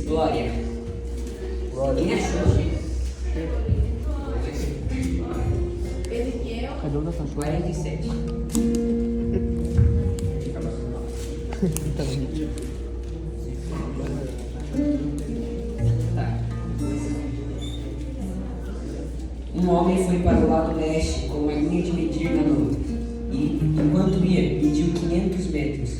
Glória. Quem achou? Cadê o da cachorra? 47. Tá bonito. Tá. Um homem foi para o lado leste com uma linha de medir na mão, e, enquanto ia, mediu 500 metros,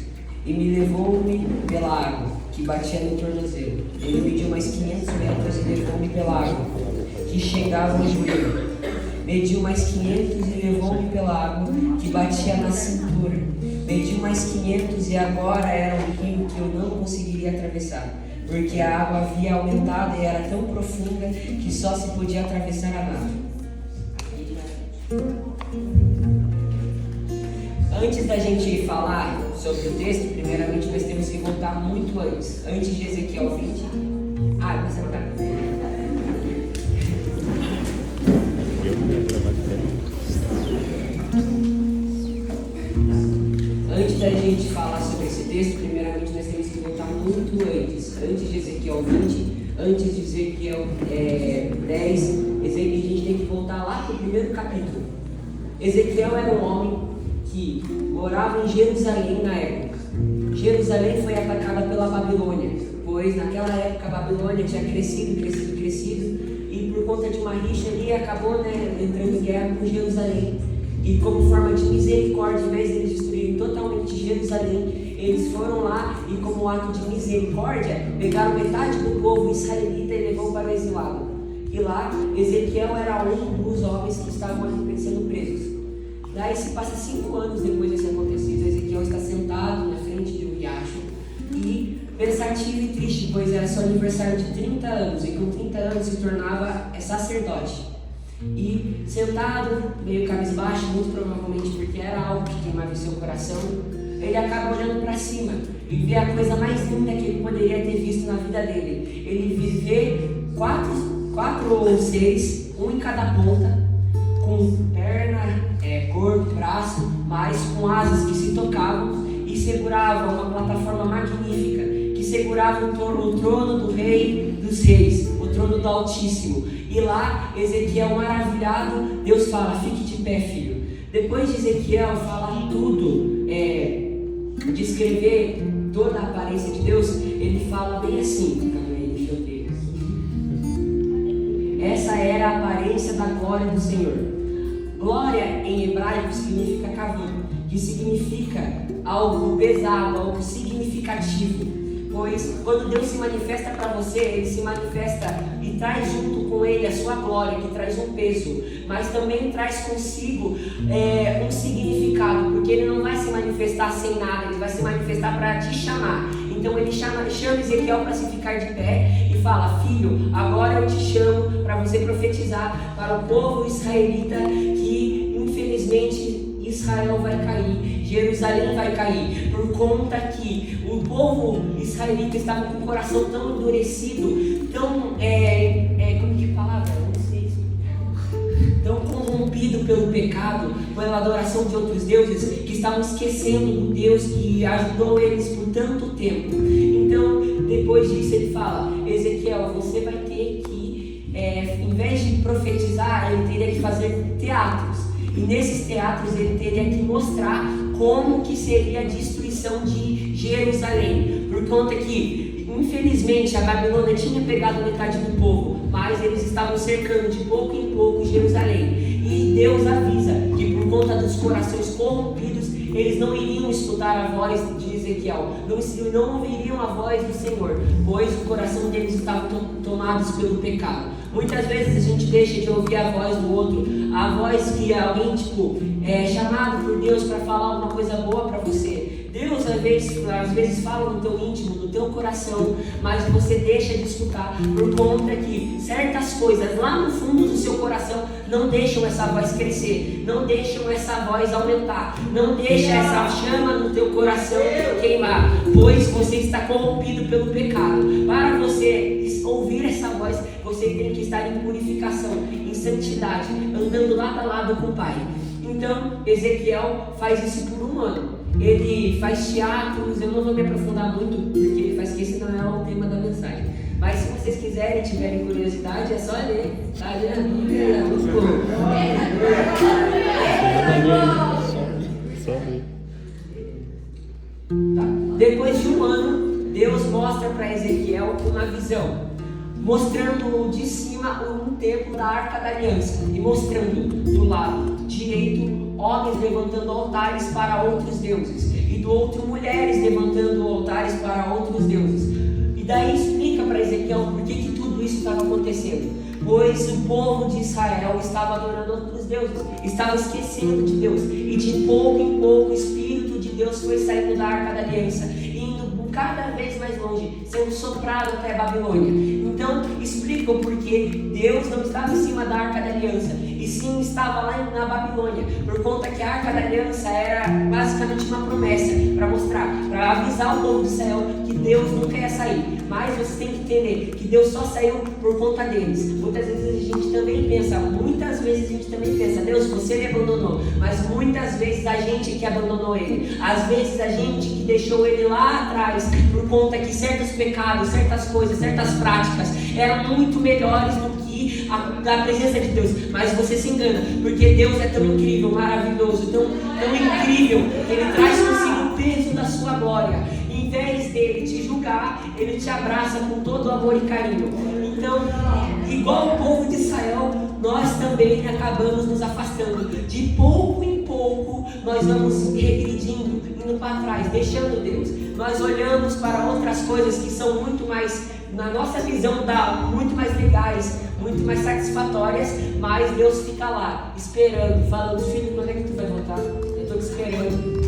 e me levou-me pela água, que batia no tornozelo. Ele mediu mais 500 metros e levou-me pela água, que chegava ao joelho. Mediu mais 500 e levou-me pela água, que batia na cintura. Mediu mais 500 e agora era um rio que eu não conseguiria atravessar, porque a água havia aumentado e era tão profunda que só se podia atravessar a nado. Antes da gente falar sobre o texto, primeiramente nós temos que voltar muito antes de Ezequiel 20. Você não tá. Antes da gente falar sobre esse texto, primeiramente nós temos que voltar muito antes de Ezequiel 20, antes de Ezequiel 10, a gente tem que voltar lá para o primeiro capítulo. Ezequiel era um homem que morava em Jerusalém na época. Jerusalém foi atacada pela Babilônia, pois naquela época a Babilônia tinha crescido, e por conta de uma rixa ali acabou entrando em guerra com Jerusalém. E como forma de misericórdia, em vez de eles destruírem totalmente Jerusalém, eles foram lá e, como ato de misericórdia, pegaram metade do povo israelita e levou para o exilado. E lá, Ezequiel era um dos homens que estavam ali sendo presos. Daí se passa 5 anos depois desse acontecido, Ezequiel está sentado na frente de um riacho e pensativo e triste, pois era seu aniversário de 30 anos e com 30 anos se tornava sacerdote. E sentado, meio cabisbaixo, muito provavelmente porque era algo que queimava em seu coração, ele acaba olhando para cima e vê a coisa mais linda que ele poderia ter visto na vida dele. Ele vê quatro ou 6, um em cada ponta, com perna, corpo, braço, mas com asas que se tocavam e seguravam uma plataforma magnífica, que segurava o trono do Rei dos Reis, o trono do Altíssimo. E lá, Ezequiel maravilhado, Deus fala: fique de pé, filho. Depois de Ezequiel falar tudo, descrever toda a aparência de Deus, ele fala bem assim. Essa era a aparência da glória do Senhor. Glória em hebraico significa kavod, que significa algo pesado, algo significativo. Pois quando Deus se manifesta para você, Ele se manifesta e traz junto com Ele a sua glória, que traz um peso, mas também traz consigo um significado, porque Ele não vai se manifestar sem nada, Ele vai se manifestar para te chamar. Então Ele chama Ezequiel para se ficar de pé e fala: filho, agora eu te chamo para você profetizar para o povo israelita que infelizmente Israel vai cair, Jerusalém vai cair, por conta que o povo israelita estava com o coração tão endurecido, tão, como que palavra? Não sei se... tão corrompido pelo pecado, pela adoração de outros deuses, que estavam esquecendo do Deus que ajudou eles por tanto tempo. Então, depois disso ele fala: Ezequiel, você vai ter que, em vez de profetizar, ele teria que fazer teatros. E nesses teatros ele teria que mostrar como que seria a destruição de Jerusalém. Por conta que, infelizmente, a Babilônia tinha pegado metade do povo, mas eles estavam cercando de pouco em pouco Jerusalém. E Deus avisa que por conta dos corações corrompidos, eles não iriam escutar a voz de Ezequiel, não ouviriam a voz do Senhor, pois o coração deles estava tomados pelo pecado. Muitas vezes a gente deixa de ouvir a voz do outro, a voz que alguém é chamado por Deus para falar alguma coisa boa para você. Deus às vezes fala no teu íntimo, no teu coração, mas você deixa de escutar por conta que certas coisas lá no fundo do seu coração não deixam essa voz crescer, não deixam essa voz aumentar, não deixa essa chama no teu coração queimar, pois você está corrompido pelo pecado. Para você ouvir essa voz, você tem que estar em purificação, em santidade, andando lado a lado com o Pai. Então, Ezequiel faz isso por 1 ano. Ele faz teatros, eu não vou me aprofundar muito, porque ele faz que esse não é o tema da mensagem. Mas se vocês quiserem, tiverem curiosidade, é só ler. Tá ali na Bíblia, muito bom. Só ver. Tá. Depois de um ano, Deus mostra para Ezequiel uma visão, mostrando de cima um templo da Arca da Aliança e mostrando do lado direito homens levantando altares para outros deuses e do outro mulheres levantando altares para outros deuses. E daí explica para Ezequiel por que tudo isso estava acontecendo. Pois o povo de Israel estava adorando outros deuses, estava esquecendo de Deus, e de pouco em pouco o Espírito de Deus foi saindo da Arca da Aliança, indo cada vez mais longe, sendo soprado até a Babilônia. Então explica o porquê Deus não estava em cima da Arca da Aliança, e sim estava lá na Babilônia, por conta que a Arca da Aliança era basicamente uma promessa para mostrar, para avisar o povo de Israel que Deus nunca ia sair. Mas você tem que entender que Deus só saiu por conta deles. Muitas vezes a gente também pensa, Deus, você me abandonou, mas muitas vezes a gente que abandonou Ele. Às vezes a gente que deixou Ele lá atrás por conta que certos pecados, certas coisas, certas práticas eram muito melhores do que a presença de Deus. Mas você se engana, porque Deus é tão incrível, maravilhoso, tão incrível, que Ele traz consigo o peso da sua glória. Em vez dele te julgar, ele te abraça com todo amor e carinho. Então, igual o povo de Israel, nós também acabamos nos afastando. De pouco em pouco, nós vamos regredindo, indo para trás, deixando Deus. Nós olhamos para outras coisas que são muito mais, na nossa visão, muito mais legais, muito mais satisfatórias, mas Deus fica lá, esperando, falando: filho, quando é que tu vai voltar? Eu estou te esperando.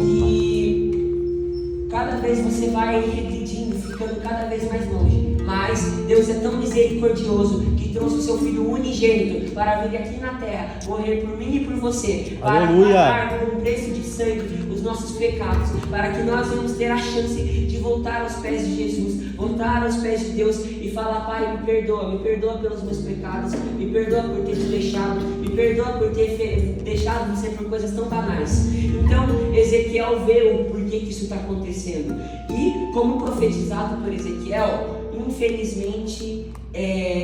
E cada vez você vai regredindo, ficando cada vez mais longe. Mas Deus é tão misericordioso que trouxe o seu Filho unigênito para vir aqui na terra, morrer por mim e por você, para pagar por um preço de sangue os nossos pecados, para que nós vamos ter a chance de voltar aos pés de Jesus, voltar aos pés de Deus e falar: Pai, me perdoa pelos meus pecados, me perdoa por ter te deixado, me perdoa por ter deixado você por coisas tão banais. Então Ezequiel vê o porquê que isso está acontecendo, e como profetizado por Ezequiel, infelizmente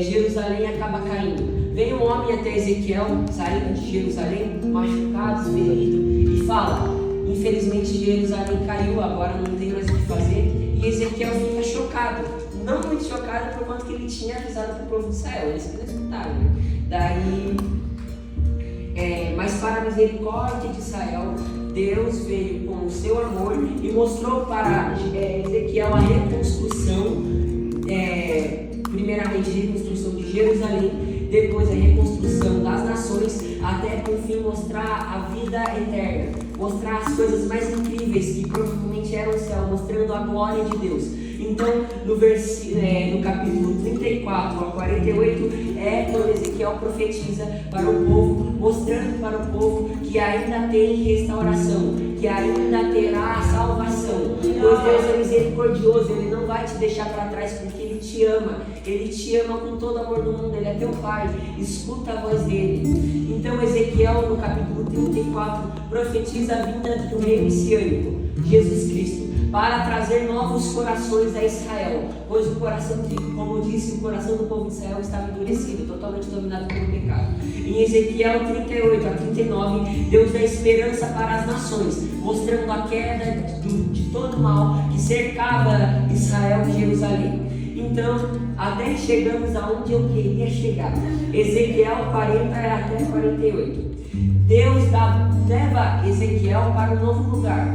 Jerusalém acaba caindo. Vem um homem até Ezequiel, saindo de Jerusalém, machucado, ferido, e fala: infelizmente Jerusalém caiu, agora não tem mais o que fazer. E Ezequiel fica chocado, não muito chocado, por quanto que ele tinha avisado para o povo de Israel. Eles não escutaram, né? Daí, mas para a misericórdia de Israel, Deus veio com o seu amor e mostrou para Ezequiel a reconstrução, primeiramente a reconstrução de Jerusalém, depois a reconstrução das nações, até por fim mostrar a vida eterna, mostrar as coisas mais incríveis que provavelmente eram o céu, mostrando a glória de Deus. Então, no capítulo 34 ao 48, quando Ezequiel profetiza para o povo, mostrando para o povo que ainda tem restauração, que ainda terá salvação, pois Deus é misericordioso, Ele não vai te deixar para trás, porque Ele te ama com todo o amor do mundo, Ele é teu Pai, escuta a voz dEle. Então Ezequiel, no capítulo 34, profetiza a vinda do rei messiânico, Jesus Cristo, para trazer novos corações a Israel, pois o coração, como eu disse, o coração do povo de Israel estava endurecido, totalmente dominado pelo pecado. Em Ezequiel 38 a 39, Deus dá esperança para as nações, mostrando a queda de todo o mal que cercava Israel e Jerusalém. Então, até chegamos aonde eu queria chegar. Ezequiel 40 até 48. Deus leva Ezequiel para um novo lugar,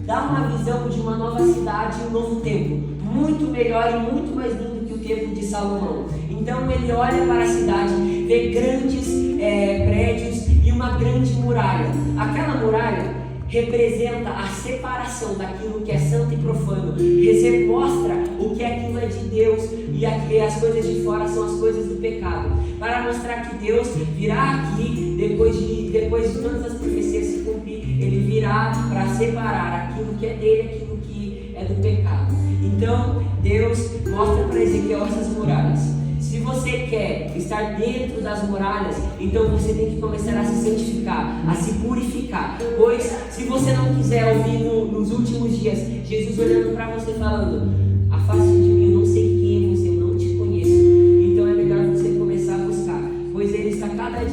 dá uma visão de uma nova cidade e um novo templo, muito melhor e muito mais lindo que o templo de Salomão. Então ele olha para a cidade, vê grandes prédios e uma grande muralha. Aquela muralha representa a separação daquilo que é santo e profano, mostra o que aquilo é de Deus e as coisas de fora são as coisas do pecado, para mostrar que Deus virá aqui, depois de todas as profecias se cumprir, Ele virá para separar aquilo que é dele e aquilo que é do pecado. Então Deus mostra para Ezequiel essas muralhas. Se você quer estar dentro das muralhas, então você tem que começar a se santificar, a se purificar. Pois se você não quiser ouvir nos últimos dias Jesus olhando para você falando: afaste de mim, eu não sei quem é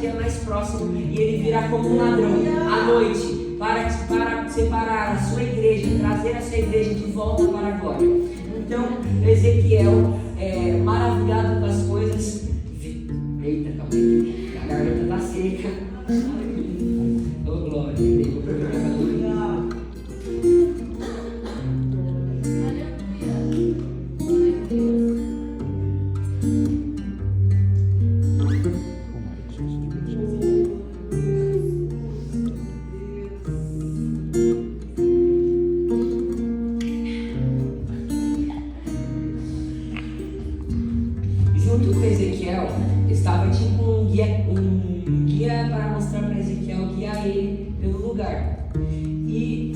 dia mais próximo e ele virá como um ladrão à noite para separar a sua igreja, trazer a sua igreja de volta para a glória. Então, Ezequiel, maravilhado com as coisas, eita, calma aí, a garganta está seca. Oh, glória, tem problema. Junto com Ezequiel estava tipo um guia para mostrar para Ezequiel, guiar ele pelo lugar. E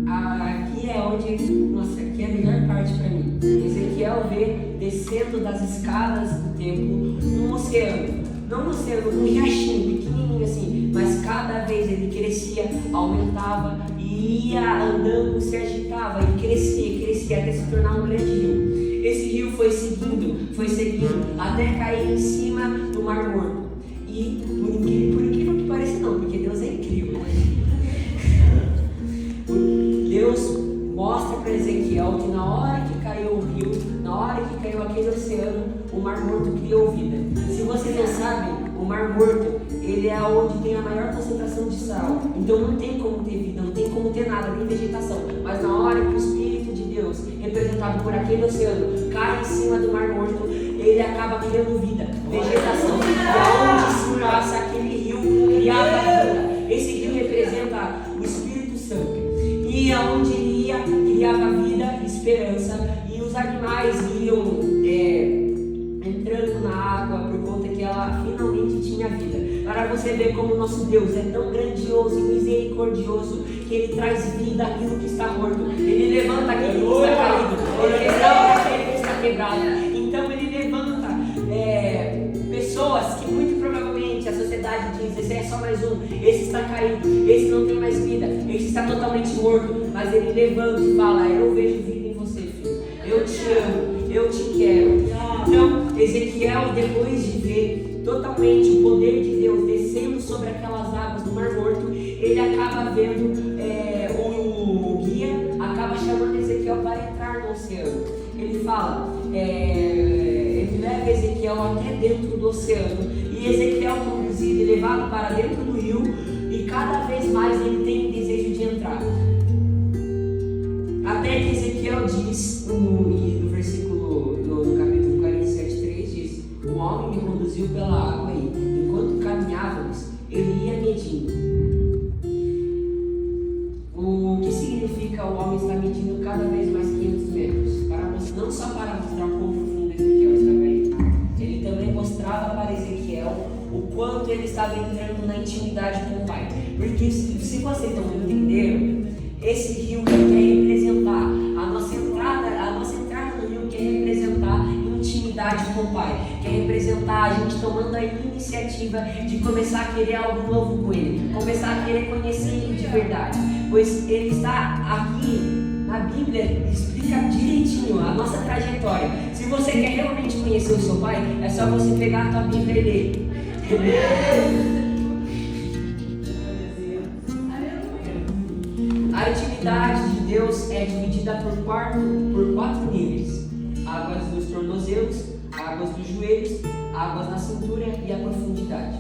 aqui é onde, nossa, aqui é a melhor parte para mim. Ezequiel vê descendo das escadas do templo um oceano. Não um oceano, um riachinho pequenininho assim, mas cada vez ele crescia, aumentava e ia andando, se agitava e crescia até se tornar um grande rio. Esse rio foi seguindo até cair em cima do Mar Morto. E por incrível que pareça não, porque Deus é incrível, né? Deus mostra para Ezequiel que na hora que caiu o rio, na hora que caiu aquele oceano, o Mar Morto criou vida. Se vocês não sabem, o Mar Morto, ele é onde tem a maior concentração de sal. Então não tem como ter vida, não tem como ter nada, nem vegetação. Mas na hora que o Espírito de Deus, representado por aquele oceano, cai em cima do Mar Morto, ele acaba criando vida, vegetação. E aonde se passa aquele rio, criava vida. Esse rio representa o Espírito Santo. E aonde ele ia, criava vida, esperança. E os animais iam entrando na água por conta que ela finalmente tinha vida. Para você ver como o nosso Deus é tão grandioso e misericordioso que Ele traz vida àquilo que está morto. Ele levanta aquele que está caído. Ele restaura aquele que está quebrado. Então Ele levanta pessoas que muito provavelmente a sociedade diz: esse é só mais um, esse está caído, esse não tem mais vida, esse está totalmente morto. Mas Ele levanta e fala: eu vejo vida em você, filho. Eu te amo, eu te quero. Então, Ezequiel, depois de ver totalmente o poder de Deus descendo sobre aquelas águas do Mar Morto, ele acaba vendo, o guia acaba chamando Ezequiel para entrar no oceano. Ele fala, ele leva Ezequiel até dentro do oceano, e Ezequiel conduzido e levado para dentro do rio, e cada vez mais ele tem o desejo de entrar. Até que Ezequiel diz, no versículo, no capítulo 47:3, diz: o homem me conduziu pela água e, enquanto caminhávamos, ele ia medindo. O que significa o homem estar medindo cada vez mais 500 metros? Não só para mostrar o quão profundo Ezequiel estava indo, ele também mostrava para Ezequiel o quanto ele estava entrando na intimidade com o Pai. Porque se vocês não entenderam, esse rio quer representar a nossa entrada no rio, quer representar intimidade com o Pai, quer representar a gente tomando a iniciativa de começar a querer algo novo com Ele, começar a querer conhecer Ele de verdade, pois Ele está aqui na Bíblia, explica direitinho a nossa trajetória. Se você quer realmente conhecer o seu Pai, é só você pegar a tua Bíblia e ler. A intimidade de Deus é dividida por quatro níveis: águas dos tornozelos, águas dos joelhos, águas na cintura e a profundidade.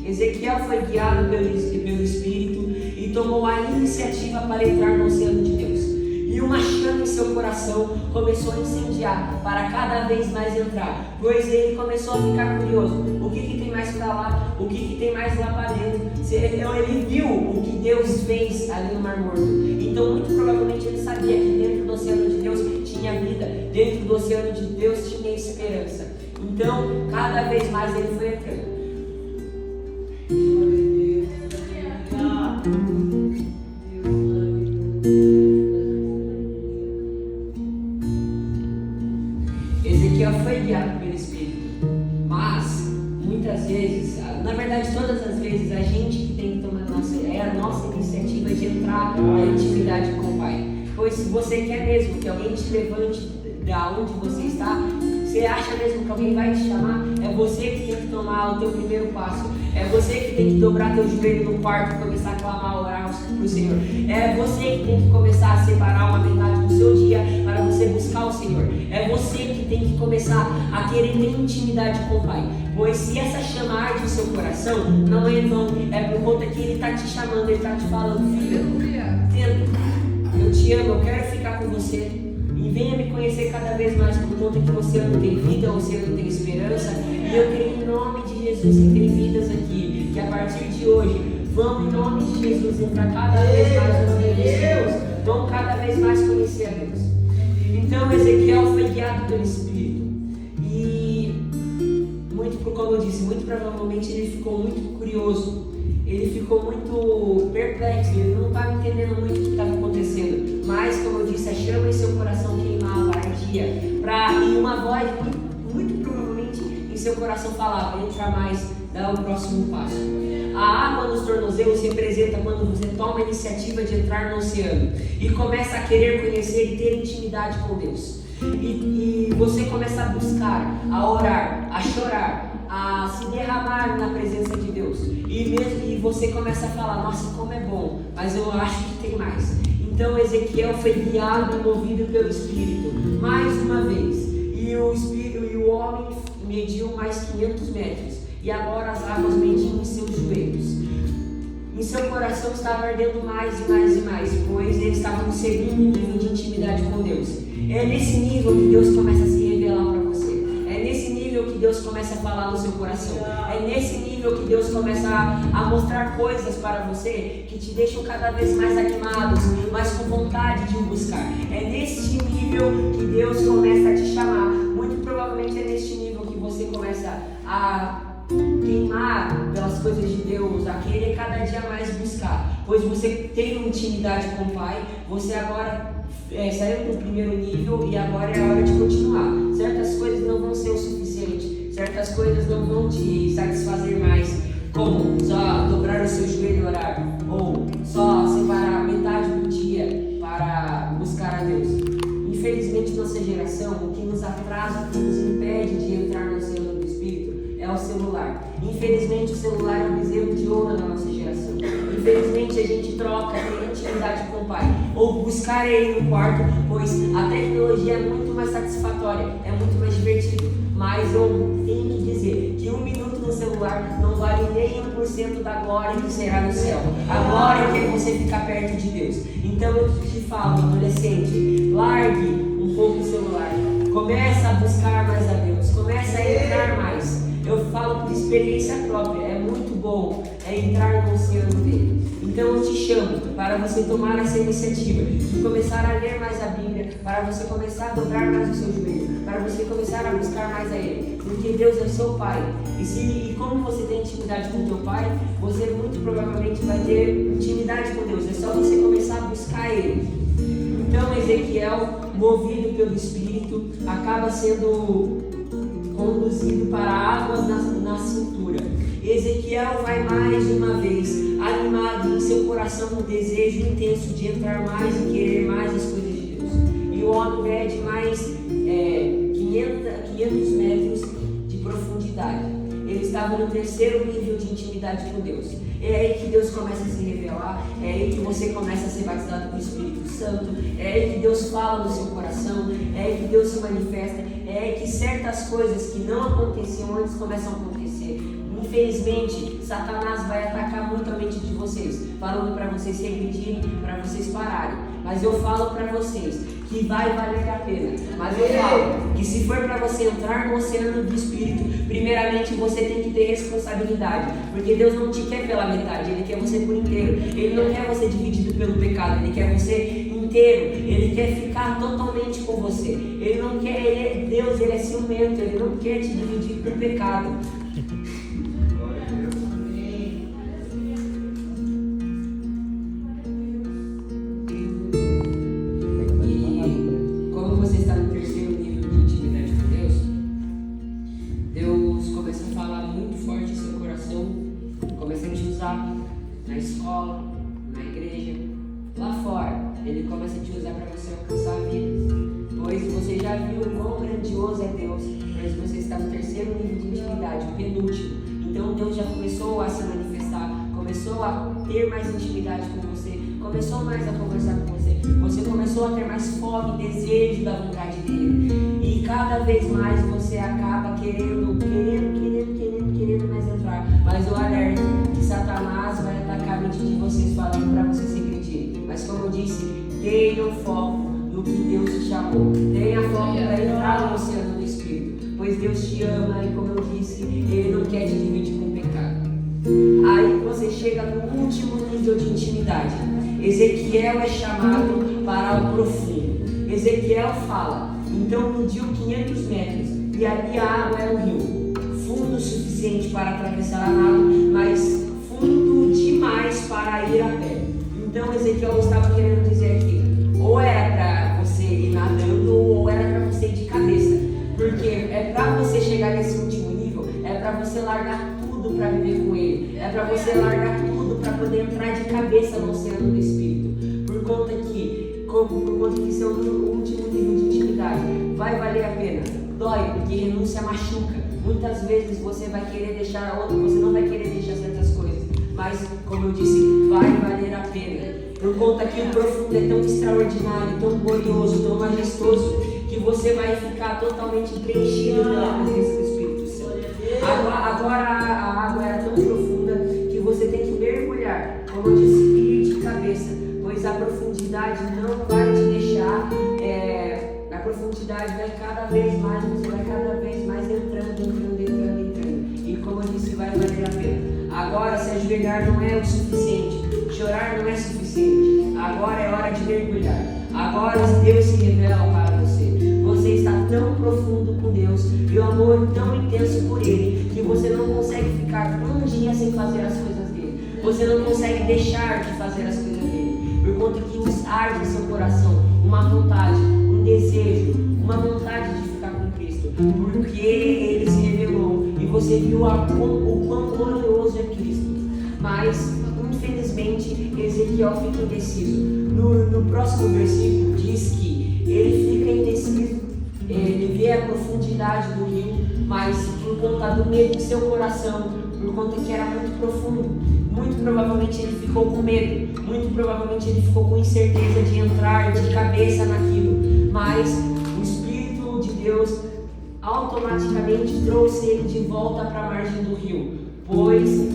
Ezequiel foi guiado pelo Espírito e tomou a iniciativa para entrar no oceano de Deus. E uma chama em seu coração começou a incendiar para cada vez mais entrar, pois ele começou a ficar curioso: o que tem mais para lá? O que tem mais lá para dentro? Então ele viu o que Deus fez ali no Mar Morto. Então muito provavelmente ele sabia que dentro do oceano de Deus tinha vida, dentro do oceano de Deus tinha esperança. Então cada vez mais ele foi entrando. Ezequiel foi guiado pelo Espírito, mas muitas vezes, na verdade todas as vezes, a gente que tem que tomar a nossa iniciativa de entrar na intimidade com o Pai. Pois se você quer mesmo que alguém te levante da onde você está, Você acha mesmo que alguém vai te chamar? É você que tem que tomar o teu primeiro passo. É você que tem que dobrar teu joelho no quarto e começar a clamar, orar pro Senhor. É você que tem que começar a separar uma metade do seu dia para você buscar o Senhor. É você que tem que começar a querer ter intimidade com o Pai. Pois se essa chama arde o seu coração, não é em vão, é por conta que Ele está te chamando, Ele está te falando, filho, tenta, eu te amo, eu quero ficar com você. E venha me conhecer cada vez mais, por conta que você não tem vida, você não tem esperança. E eu creio em nome de Jesus que tem vidas aqui, que a partir de hoje vão em nome de Jesus entrar cada vez mais no reino de Deus, vão cada vez mais conhecer a Deus. Então Ezequiel foi guiado pelo Espírito e como eu disse, muito provavelmente ele ficou muito curioso, ele ficou muito perplexo, ele não estava entendendo muito o que estava acontecendo, mas como eu disse, a chama em seu coração queimava, ardia, e uma voz muito provavelmente em seu coração falava, entra mais, dá o próximo passo. A água nos tornozelos representa quando você toma a iniciativa de entrar no oceano e começa a querer conhecer e ter intimidade com Deus. E você começa a buscar, a orar, a chorar, a se derramar na presença de Deus. E você começa a falar, nossa, como é bom, mas eu acho que tem mais. Então Ezequiel foi guiado e movido pelo Espírito, mais uma vez. E o homem mediu mais 500 metros. E agora as águas mediam em seus joelhos. Em seu coração estava ardendo mais e mais e mais, pois ele estava no segundo nível de intimidade com Deus. É nesse nível que Deus começa a se revelar para você. É nesse nível que Deus começa a falar no seu coração. É nesse nível que Deus começa a mostrar coisas para você que te deixam cada vez mais animados, mais com vontade de o buscar. É nesse nível que Deus começa a te chamar. Muito provavelmente é neste nível que você começa a queimar pelas coisas de Deus, a querer cada dia mais buscar, pois você tem uma intimidade com o Pai, você agora saiu do primeiro nível e agora é a hora de continuar. Certas coisas não vão ser o suficiente, certas coisas não vão te satisfazer mais, como só dobrar o seu joelho e orar, ou só separar metade do dia para buscar a Deus. Infelizmente, nossa geração, o que nos atrasa, o que nos impede de entrar no Senhor do Espírito é o celular. Infelizmente, o celular é um bezerro de ouro na nossa geração. Infelizmente, a gente troca ter intimidade com o Pai ou buscar Ele no quarto, pois a tecnologia é muito mais satisfatória, é muito mais divertido. Mas eu tenho que dizer que 1 minuto no celular não vale nem 1% da glória que será no céu. A glória que é você ficar perto de Deus. Então eu te falo, adolescente, largue um pouco o celular. Começa a buscar mais a Deus. Começa a entrar mais. Eu falo por experiência própria, é muito bom entrar no oceano dele. Então eu te chamo para você tomar essa iniciativa de começar a ler mais a Bíblia, para você começar a dobrar mais o seu joelho, para você começar a buscar mais a Ele, porque Deus é o seu Pai. E como você tem intimidade com o teu Pai, você muito provavelmente vai ter intimidade com Deus, é só você começar a buscar Ele. Então Ezequiel, movido pelo Espírito, acaba sendo conduzido para águas na cintura. Ezequiel vai mais uma vez, animado em seu coração um desejo intenso de entrar mais e querer mais as coisas de Deus. E o homem mede mais 500 metros de profundidade. Ele estava no terceiro nível de intimidade com Deus. É aí que Deus começa a se revelar, é aí que você começa a ser batizado com o Espírito Santo, é aí que Deus fala no seu coração, é aí que Deus se manifesta, é aí que certas coisas que não aconteciam antes começam a acontecer. Infelizmente, Satanás vai atacar muito a mente de vocês, falando para vocês regredirem, para vocês pararem. Mas eu falo para vocês que vai valer a pena. Mas eu falo que se for para você entrar no oceano do Espírito, primeiramente você tem que ter responsabilidade. Porque Deus não te quer pela metade, Ele quer você por inteiro. Ele não quer você dividido pelo pecado, Ele quer você inteiro. Ele quer ficar totalmente com você. Ele não quer, Deus, Ele é ciumento, Ele não quer te dividir por pecado. Na escola, na igreja, lá fora, Ele começa a te usar para você alcançar vidas. Pois você já viu o quão grandioso é Deus, mas você está no terceiro nível de intimidade, o penúltimo. Então Deus já começou a se manifestar, começou a ter mais intimidade com você, começou mais a conversar com você, você começou a ter mais fome e desejo da vontade dele. E cada vez mais você acaba querendo mais entrar. Mas o alerta que Satanás vai atacar a mente de vocês falando para vocês regredirem. Mas como eu disse, tenham foco no que Deus te chamou. Tenha foco para entrar no oceano do Espírito. Pois Deus te ama e, como eu disse, Ele não quer te dividir com o pecado. Aí você chega no último nível de intimidade. Ezequiel é chamado para o profundo. Ezequiel fala: então mediu 500 metros e ali a água era um rio, fundo o suficiente para atravessar a nado, mas fundo demais para ir a pé. Então Ezequiel estava querendo dizer aqui, ou era para você ir nadando ou era para você ir de cabeça, porque é para você chegar nesse último nível, é para você largar tudo para viver com Ele, é para você largar tudo para poder entrar de cabeça no oceano do Espírito, por conta que seu último nível de intimidade vai valer a pena. Dói, porque renúncia machuca. Muitas vezes você vai querer deixar a outra, você não vai querer deixar certas coisas, mas como eu disse, vai valer a pena, por conta que o profundo é tão extraordinário, tão glorioso, tão majestoso, que você vai ficar totalmente preenchido pela presença do Espírito Santo. Agora a água era tão profunda que você tem que mergulhar, como eu disse, ir de cabeça, pois a profundidade não vai te deixar, a profundidade vai cada vez mais, você vai cada vez mais entrando. E como eu disse, vai valer a pena. Agora, se ajoelhar não é o suficiente, chorar não é suficiente, agora é hora de mergulhar. Agora Deus se revela para você. Você está tão profundo com Deus e o amor tão intenso por Ele, que você não consegue ficar um dia sem fazer as coisas dele. Você não consegue deixar de fazer as coisas dele, por conta que arde em seu coração uma vontade, um desejo, uma vontade de ficar com Cristo, porque Ele se revelou e você viu o quão glorioso é Cristo. Mas, infelizmente, Ezequiel fica indeciso. No próximo versículo diz que ele fica indeciso, ele vê a profundidade do rio, mas por conta do medo de seu coração, por conta que era muito profundo, muito provavelmente ele ficou com medo, muito provavelmente ele ficou com incerteza de entrar de cabeça naquilo, mas o Espírito de Deus automaticamente trouxe ele de volta para a margem do rio, pois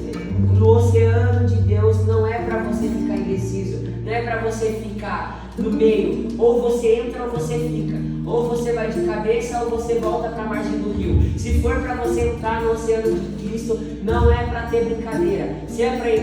no oceano de Deus não é para você ficar indeciso, não é para você ficar no meio, ou você entra ou você fica, ou você vai de cabeça ou você volta para a margem do rio. Se for para você entrar no oceano de Cristo, não é para ter brincadeira. Se é para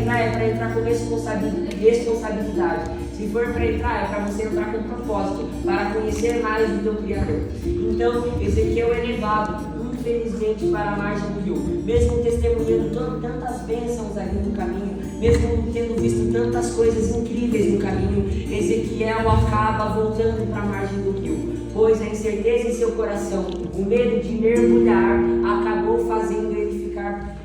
entrar com responsabilidade. Se for para entrar, é para você entrar com propósito, para conhecer mais do teu Criador. Então, Ezequiel é levado, infelizmente, para a margem do rio, mesmo testemunhando tantas bênçãos ali no caminho, mesmo tendo visto tantas coisas incríveis no caminho, Ezequiel acaba voltando para a margem do rio, pois a incerteza em seu coração, o medo de mergulhar, acabou fazendo ele ficar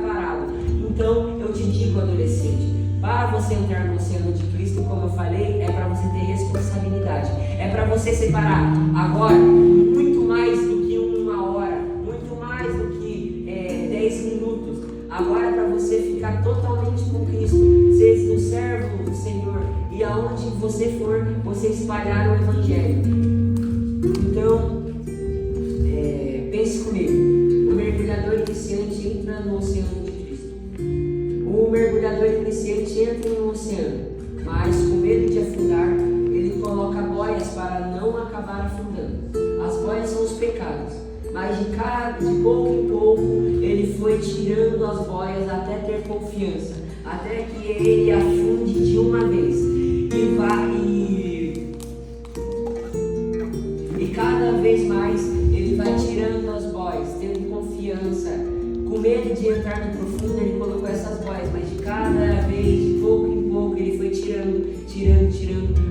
parado. Então eu te digo, adolescente, para você entrar no oceano de Cristo, como eu falei, é para você ter responsabilidade, é para você separar agora muito mais do que uma hora, muito mais do que 10 minutos. Agora é para você ficar totalmente com Cristo, ser um servo do Senhor, e aonde você for, você espalhar o Evangelho. Então, pense comigo. O mergulhador iniciante entra no oceano de Cristo. O mergulhador iniciante entra no oceano, mas com medo de afundar, ele coloca boias para não acabar afundando. As boias são os pecados, mas de pouco em pouco ele foi tirando as boias até ter confiança, até que ele afunde de uma vez. E cada vez mais ele vai tirando as boias, tendo confiança. Com medo de entrar no profundo, ele colocou essas boias, mas de cada vez, de pouco em pouco, ele foi tirando,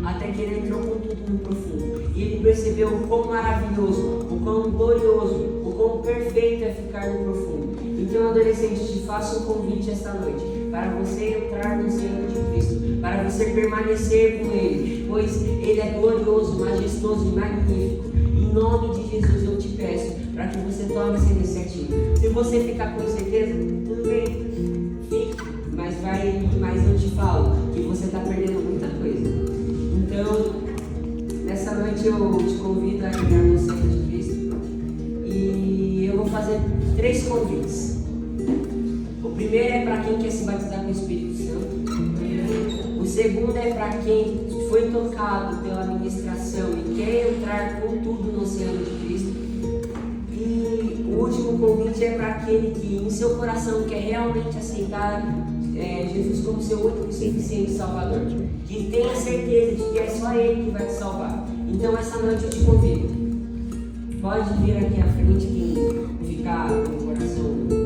até que ele entrou com tudo no profundo. E ele percebeu o quão maravilhoso, o quão glorioso, o quão perfeito é ficar no profundo. Então, adolescente, te faço um convite esta noite, para você entrar no oceano de Cristo, para você permanecer com Ele, pois Ele é glorioso, majestoso e magnífico. Em nome de Jesus eu te peço para que você tome essa iniciativa. Se você ficar com certeza, tudo bem, fique, mas eu te falo que você está perdendo muita coisa. Então, nessa noite eu te convido a entrar no sangue de Cristo e eu vou fazer 3 convites. O primeiro é para quem quer se batizar com o Espírito Santo. O segundo é para quem foi tocado pela ministração e quer entrar com tudo no oceano de Cristo. E o último convite é para aquele que em seu coração quer realmente aceitar Jesus como seu único e suficiente Salvador, que tenha certeza de que é só Ele que vai te salvar. Então essa noite eu te convido, pode vir aqui à frente quem ficar com o coração